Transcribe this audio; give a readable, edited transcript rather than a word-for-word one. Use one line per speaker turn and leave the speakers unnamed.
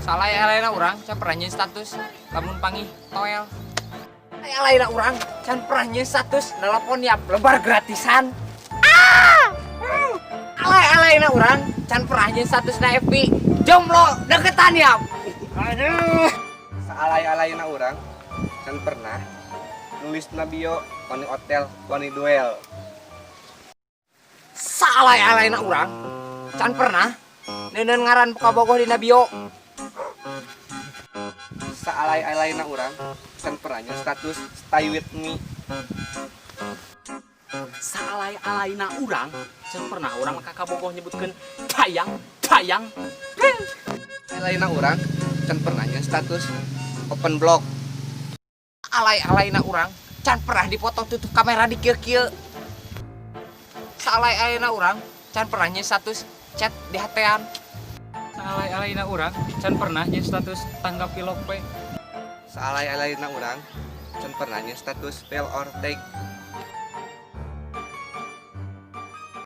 Salah orang, can pernah nyeun status lamun panggih toel. Alay orang, can pernah nyeun status nelpon ya lebar gratisan. Alay orang, can pernah nyeun status na FB jomblo deketan ya. Aduh.
Saalay-alayna urang can pernah nulis na bio wani hotel wani duel.
Saalay-alayna orang, can pernah neuneun ngaran kabogoh dina bio.
Saalay-alayna urang can pernah nyeun status stay with me.
Saalay-alayna urang can pernah urang kakabogoh nyebutkeun tayang.
Alayna urang can pernah nyeun status open blog.
Alay-alayna orang, can pernah dipoto tutup kamera di kieu-kieu. Saalay-alayna orang, can pernah nyeun status chat di hatean.
Alay-alayna urang can pernah nyeun status tanggapi lope.
Saalay-alayna urang can pernah nyeun status fail or take.